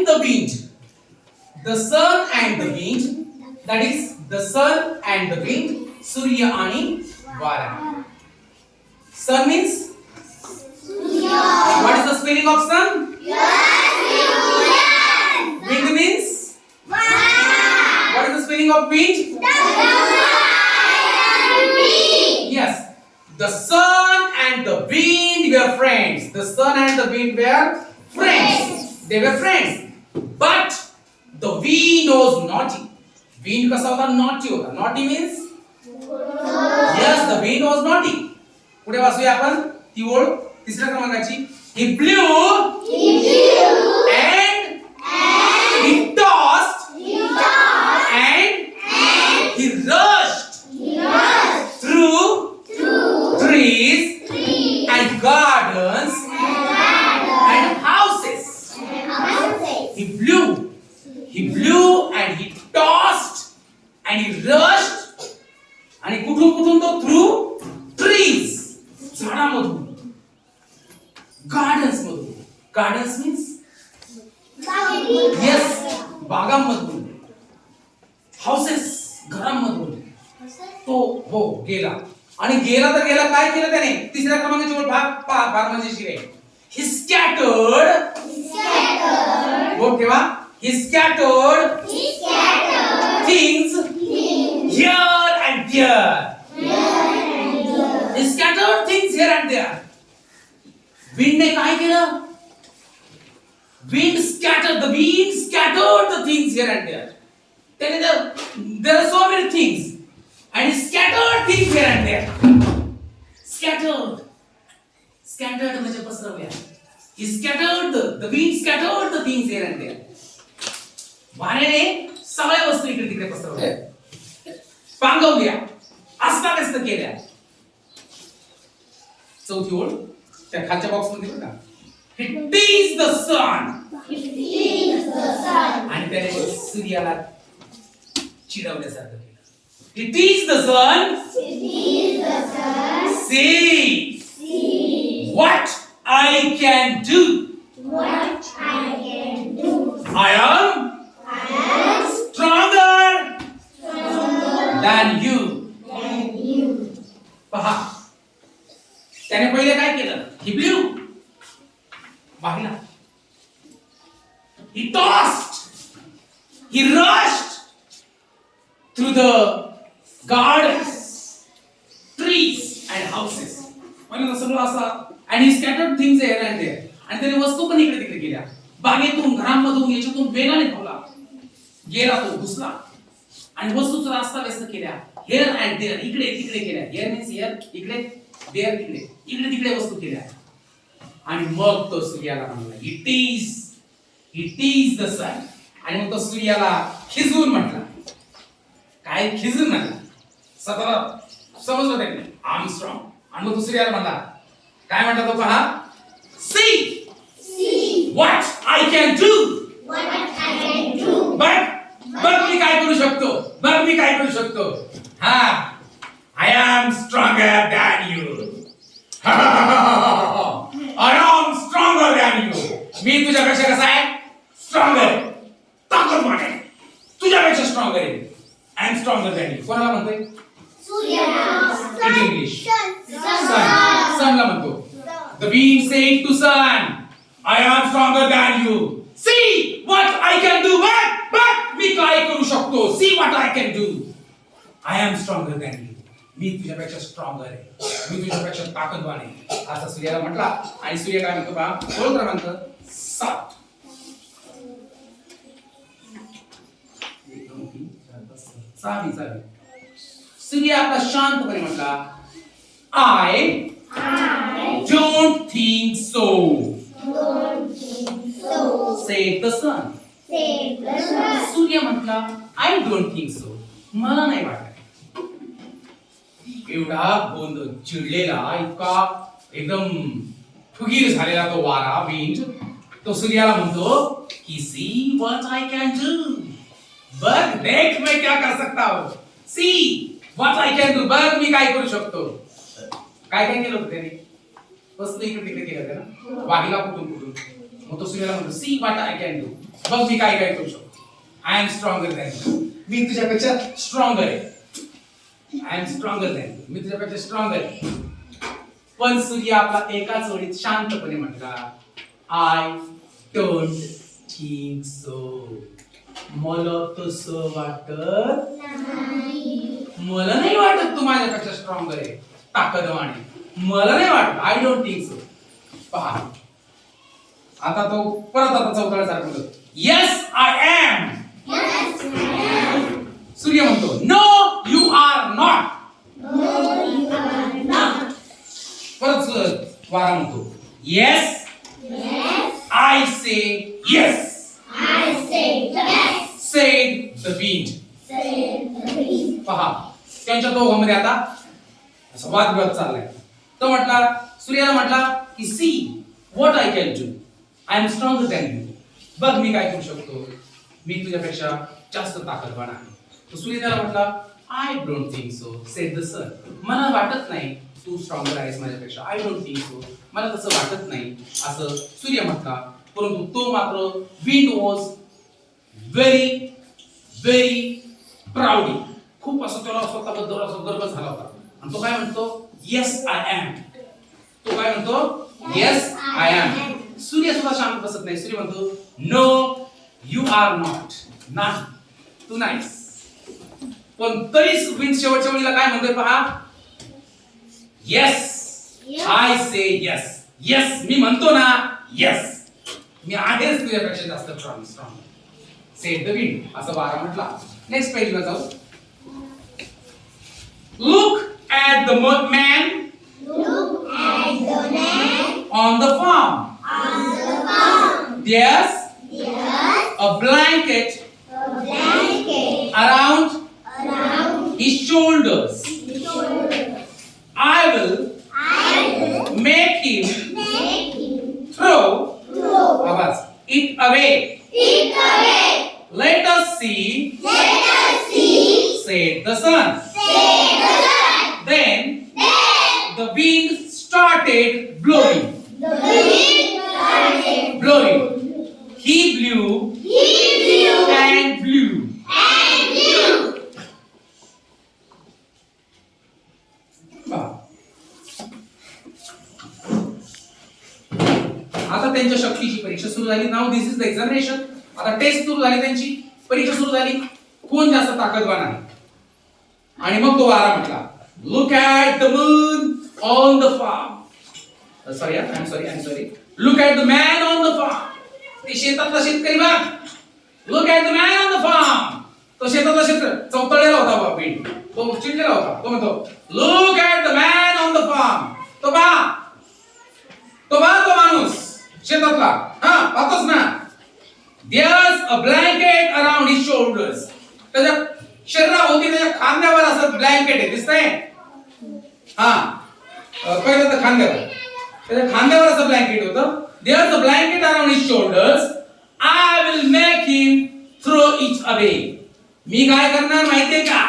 and the wind. The sun and the wind. That is the sun and the wind. Surya आणि वारा. Sun means? What is the spelling of sun? Wind means? What is the spelling of wind? Yes. The sun and the wind were friends. The sun and the wind were friends. They were friends. But the wind was naughty. Wind कसा होता? Naughty होता. Naughty means? Yes, the wind was naughty. पुढे वाचूया आपण ती ओळ तिसऱ्या क्रमांकाची. He blew and he tossed and he rushed through trees and gardens and houses. He blew and he tossed and he rushed आणि कुठून तो through trees, झाडामधून, gardens मधून. Gardens means? Yes, बागांमधून. Houses, घरांमधून तो हो गेला. आणि गेला तर गेला, काय केलं त्याने? तिसऱ्या क्रमांकाची ओळ फार मजेशीर आहे. He scattered. बोल ठेवा. He scattered things here and there. He scattered things here and there. Wind ने काय केलं? Wind scattered the things here and there. There are so many things. And he scattered things here and there. Scattered म्हणजे पसरवल्या. He scattered the wind scattered the things here and there. वाऱ्याने सगळ्या वस्तू इकडे तिकडे पसरवल्या. पांगवल्या. अस्ताव्यस्त केल्या. चौथी ओळ त्या खालच्या बॉक्स मध्ये बघा. He teased the sun. आणि त्याने सूर्याला चिडवल्यासारखं केलं. He teased the sun. See what I can do. I am stronger than you. पहा त्याने पहिले काय केलं? He blew. वाहिला. He tossed. He rushed through the gardens, trees and houses. म्हणजे सगळं असं. And he scattered things here and there. आणि त्याने वस्तू पण इकडे तिकडे गेल्या. बागेतून, घरांमधून, याच्यातून वेगाने धावला. गेला तो, घुसला. आणि वस्तूचा रस्ता व्यस्त केल्या. Here and there, इकडे तिकडे केल्या. Here means here, इकडे, there तिकडे. इकडे तिकडे वस्तू केल्या. आणि मग तो सूर्याला म्हणला. He teased the sun. आणि मग तो सूर्याला खिजवून म्हटला. काय खिजून म्हणला? स्वतःला समजलं त्याने. I'm strong. आणि मग तो सूर्याला म्हणला. काय म्हटला तो पहा? See what I can do. बघ मी काय करू शकतो. हा, I am stronger than you. I am stronger than you. मी तुझ्यापेक्षा कसा आहे? Stronger. ताकदवान आहे. तुझ्यापेक्षा stronger आहे. I am stronger than you. कोणाला म्हणतोय? सूर्याला. In English. Sunला म्हणतो. The wind said to sun, I am stronger than you. See what I can do. But मी काय करू शकतो? See what I can do. I am stronger than you. मी तुझ्यापेक्षा stronger आहे. मी तुझ्यापेक्षा ताकदवान आहे. असा सूर्याला म्हटला. आणि सूर्य काय म्हणतो पहा? ओळ क्रमांक 7. सूर्य आपला शांतपणे म्हटला. I don't think so. Said the sun. सूर्य म्हटला. I don't think so. मला नाही वाटत. एवढा गोंधळ चिडलेला, इतका एकदम फुगीर झालेला तो वारा, विंड, तो सूर्याला म्हणतो की see what I can do. बघ, देख मैं क्या कर सकता हूं. See what I can do. बघ मी काय करू शकतो. काय काय केलं होतं त्याने? वस्तू इकडे तिकडे केलं ना. वाहिला कुठून कुठून. मग तो सूर्याला म्हणतो see what I can do. बघ मी काय काय करू शकतो. I am stronger than you. मी तुझ्यापेक्षा स्ट्रॉंगर आहे. I am stronger than you. मी तुझ्यापेक्षा स्ट्रॉंगर आहे. पण सूर्य आपला एकाच ओळीत शांतपणे म्हटला आय डोंट थिंक सो. मला तसं वाटत नाही. मला नाही वाटत तू माझ्यापेक्षा स्ट्रॉंगर आहे, ताकदवान आहे. मला नाही वाटत. I don't think so. पहा आता तो परत आता चौथळ्यासारखं म्हणतो येस आय एम. सूर्य म्हणतो नो यू आर नॉट. परत वारा म्हणतो yes I say yes. Sed the wind. पहा त्यांच्या दोघांमध्ये आता असा वादविवाद चाललाय. तो म्हटला सूर्याला म्हटला की see what I can do. I am stronger than you. बघ मी काय करू शकतो. मी तुझ्यापेक्षा जास्त ताकदवान आहे. तो सूर्य त्याला म्हटला I don't think so said the sun. मला वाटत नाही तू स्ट्रॉंगर आहेस माझ्यापेक्षा. I don't think so. मला तसं वाटत नाही असं सूर्य म्हटला. परंतु तो मात्र wind was very very proud. खूप असं त्याला स्वतःबद्दल असं गर्व झाला होता. आणि तो काय म्हणतो येस आय एम. तो काय म्हणतो येस आय एम. सूर्य सुद्धा शांत बसत नाही. सूर्य म्हणतो नो यू आर नॉट. नाही तू नाहीस. पण तरी विंड शेवटच्या वेळीला काय म्हणतोय पहा yes I say yes. Yes मी म्हणतो ना येस. मी आहेच तुझ्यापेक्षा जास्त स्ट्रॉंग. सेड द विंड असं वारा म्हटला. नेक्स्ट पेजला जाऊ. Look at the man on the farm. There's a blanket around his shoulders. I will make him throw it away. Let us see, said the sun. Then the wind started blowing. He blew and blew. आता त्यांच्या शक्तीची परीक्षा सुरू झाली. Now this is the examination. आता taste सुरू झाली त्यांची. परीक्षा सुरू झाली. कोण जास्त ताकदवान आहे. आणि मग तो वारा म्हटला look at the moon on the farm. I'm sorry. Look at the man on the farm. ते शेतातला शेतकरी बघ. Look at the man on the farm. तो शेतातला शेतकरी चौतळलेला होता बाबा. विंड तो चिडलेला होता. तो म्हणतो Look at the man on the farm. तो माणूस शेतातला. पाहतोस ना. There's a blanket around his shoulders. त्याच्या शरीराभोवती त्याच्या खांद्यावर असं ब्लँकेट आहे. दिसतंय. पहिलं तर खांद्यावर. त्याच्या खांद्यावर असं ब्लँकेट होतं. There's a blanket around his shoulders. I will make him throw it away. मी काय करणार माहितीये का.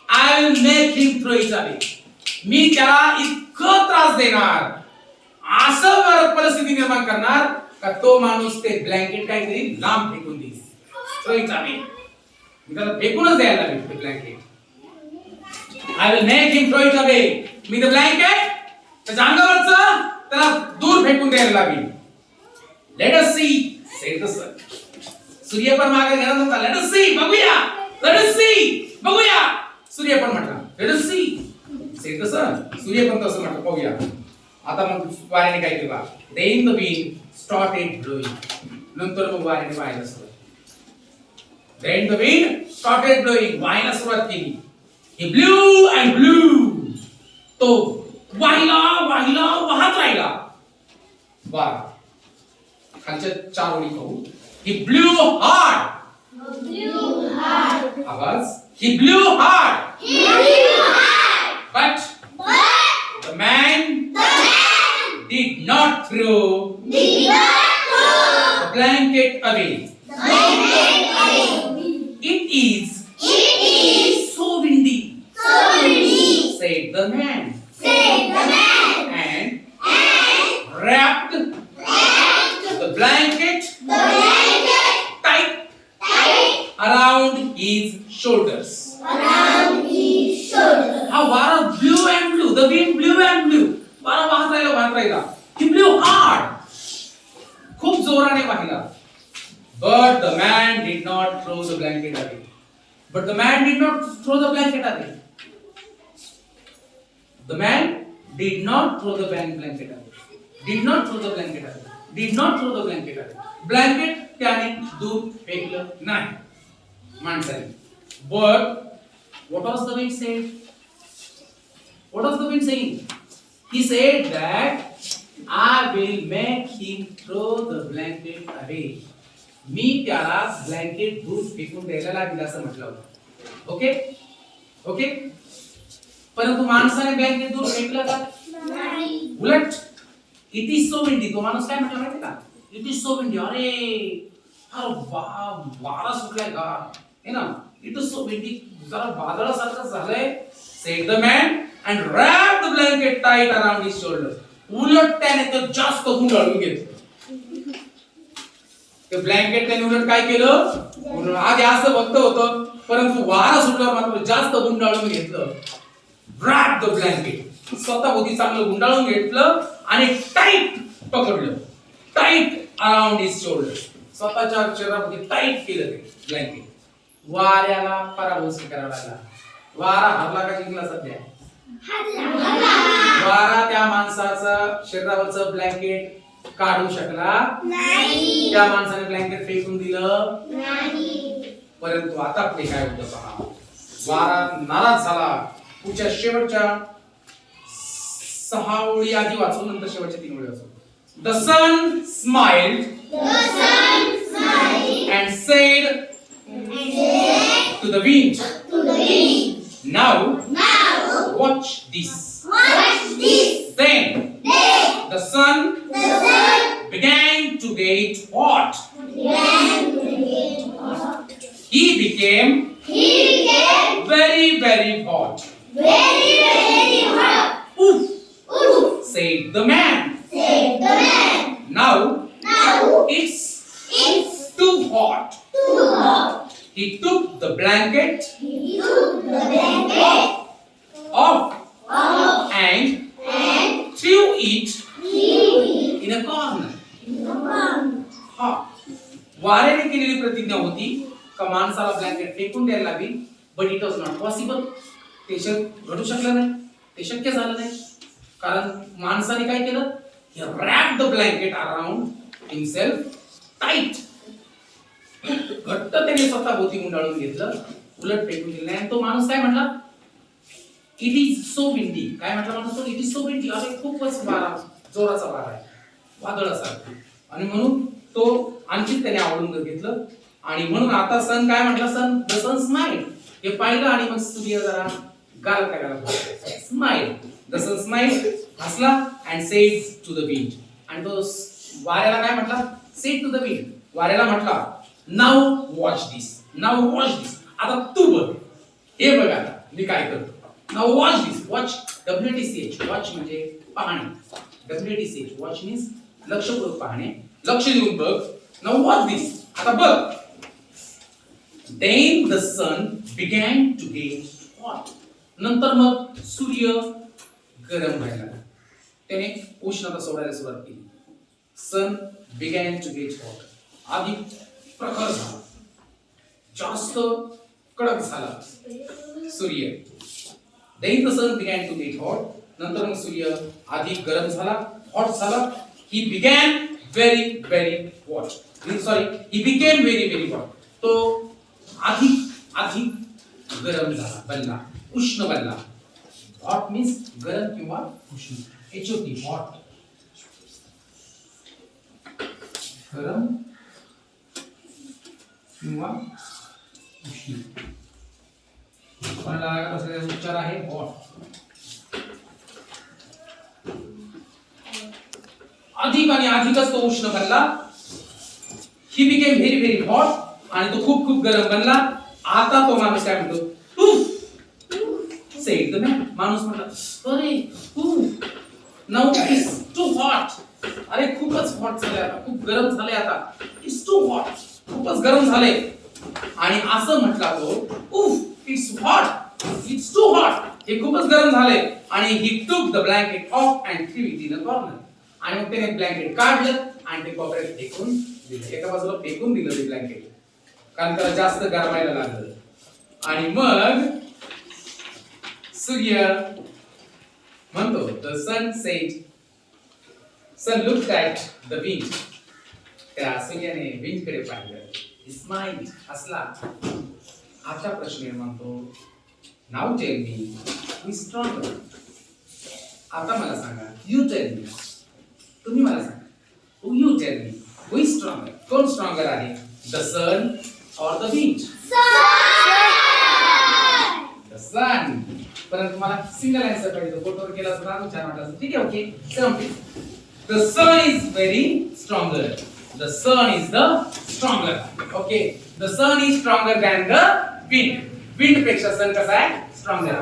I will make him throw it away. मी त्याला इतकं त्रास देणार. असं परिस्थिती निर्माण करणार का तो माणूस ते ब्लँकेट काय करील लांब फेकून देईल. Throw it away. मी त्याला फेकूनच द्यायला लागेल ते blanket. I will make him throw it away. मी ते ब्लँकेट त्याच्या अंगावरचं त्याला दूर फेकून द्यायला लागेल. Let us see, said the sun. सूर्य पण मागे गेला होता. Let us see, बघूया. Let us see, बघूया. सूर्य पण म्हटला Let us see, said the sun. सूर्य पण तसं म्हटलं बघूया. आता मग वाऱ्याने काय केलं. Then the wind started blowing. नंतर मग वाऱ्याने वाहायला सुरुवात. Then the wind started blowing. वाहायला सुरुवात केली. He blew and blew. तो वाहिला वाहत राहिला. वारा खालच्या चार ओळी पाहू. He blew hard. आवाज. He blew hard. But the man did not throw the blanket away. It is so windy, said the man. And wrapped the blanket shoulders. Around his shoulders. हा वारा blew and blew. The wind blew and blew. वारा वाहत राहिला. He blew hard. खूप जोराने वाहिला. But the man did not throw the blanket away. But the man did not throw the blanket away. The man did not throw the blanket away. Did not throw the blanket away. Did not throw the blanket away. Blanket त्याने दूर फेकलं नाही माणसाने. But what was the wind saying? What was the wind saying? He said that I will make him throw the blanket away. मी त्याला blanket दूर फेकून द्यायला लागेल असं म्हटलं होतं. Okay okay. परंतु माणसाने ब्लँकेट दूर फेकलं का? नाही. उलट इट इज सो विंडी. तो माणूस काय म्हटला माहिती का? It is so windy. अरे वारा सुटलाय का है ना. It is so windy. जरा वादळासारखं झालंय. Said the man and wrap the blanket tight around his shoulder. उलट त्याने तर जास्त गुंडाळून घेतलं. ते ब्लँकेट त्याने उलट काय केलं? आधी असं बघत होतं परंतु वारा सुटल्यावर मात्र जास्त गुंडाळून घेतलं. Wrap the blanket. स्वतःभोवती चांगलं गुंडाळून घेतलं आणि टाईट पकडलं. Tight around his shoulder. स्वतःच्या शरीराभोवती टाईट केलं ते ब्लँकेट. वाऱ्याला पराभव स्वीकारावा लागला. वारा हरला का जिंकला सध्या? वारा त्या माणसाचं शरीरावरचं ब्लँकेट काढू शकला नाही. त्या माणसाने ब्लँकेट फेकून दिलं नाही. परंतु आता पुढे काय होतं पहा. वारा नाराज झाला. पुढच्या शेवटच्या 6 ओळी आधी वाचून नंतर शेवटच्या 3 ओळी वाचू. The sun smiled The sun smiled and said and said to the wind, to the wind, now now watch this. watch this. Then Then the sun the sun began to get hot. began to get hot. He became He became very, very hot. very, very hot. Oof, Oof, said the man. said the man. Now Now it's too hot. too hot. He took the blanket He took the blanket off off and and threw it threw it in a corner. in the pond. हा वाऱ्याने केलेली प्रतिज्ञा होती का माणसाला blanket फेकून द्यायला लागेल. But it was not possible. ते घडू शकलं नाही. ते शक्य झालं नाही. कारण माणसाने काय केलं? He wrapped the blanket around himself tight. घट्ट त्याने स्वतः भोवती गुंडाळून घेतलं. उलट फेकून दिलं नाही. आणि तो माणूस काय म्हटला? It is so windy. काय म्हटला माणूस तो? It is so windy. अरे खूपच वारा, जोराचा वारा आहे, वादळासारखा. आणि म्हणून तो आणखी त्याने आवडून घेतलं. आणि म्हणून आता सन काय म्हटला? Sun the sun smile. हे पाहिलं आणि मग सूर्य जरा गाल काय गाला स्माइल. द सन स्माइल हसला and said to the wind. आणि तो वाऱ्याला काय म्हटला? Said to the wind. वाऱ्याला म्हटला now watch this. Now watch this. आता तू बघ. हे बघ आता मी काय करतो. Now watch this. Watch WTCH. Watch म्हणजे पाहणे. WTCH वॉच मीन्स लक्षपूर्वक पाहणे. लक्ष देऊन बघ. Now watch this. आता बघ. Then the sun began to get hot. नंतर मग सूर्य गरम व्हायला लागला. त्याने उष्णता सोडायला सुरुवात केली. सन began to get hot. आधी प्रखर झाला, जास्त कडक झाला सूर्य. Then the sun began to get hot. नंतर मग सूर्य आधी गरम झाला, हॉट झाला. He began very, very hot. Sorry, he became very, very hot. तो अधिक गरम झाला, बनला, उष्ण बनला. हॉट मीन्स गरम किंवा उष्ण. HOT hot. गरम किंवा उष्ण. उच्चार आहे हॉट. अधिक आणि अधिकच तो उष्ण बनला. He became very very hot. आणि तो खूप खूप गरम बनला. आता तो माणूस काय म्हणतो? Sed the man. माणूस म्हणला अरे नाउ इट्स टू हॉट. अरे खूपच हॉट झाले आता, खूप गरम झाले आता. It's too hot. खूपच गरम झाले. आणि असं म्हटला तो, उफ it's hot, it's too hot, हे खूपच गरम झाले. आणि he took the blanket off and threw it in a corner. आणि मग त्याने ब्लँकेट काढलं आणि ते कोपऱ्यात फेकून दिलं. एका बाजूला फेकून दिलं ते ब्लँकेट, कारण त्याला जास्त गरमायला लागलं. आणि मग सूर्य म्हणतो, the sun said, sun looked at the wind. त्या सूर्याने विंड कडे पाहिलं, स्माइल्ड, हसला. आता प्रश्न म्हणतो, now tell me who is stronger. आता मला सांगा, यू टेल मी, तुम्ही मला सांगा, you tell me who is stronger. कोण स्ट्रॉंगर आहे, द सन और द विंड? द सन. परंतु मला सिंगल आन्सर पाहिजे, फोटोवर केला असता अजून छान वाटलं असतं. ठीक आहे, okay, same. The sun is very stronger. The sun is the stronger. Okay. The sun is stronger than the wind. Wind पेक्षा sun कसा आहे? Stronger.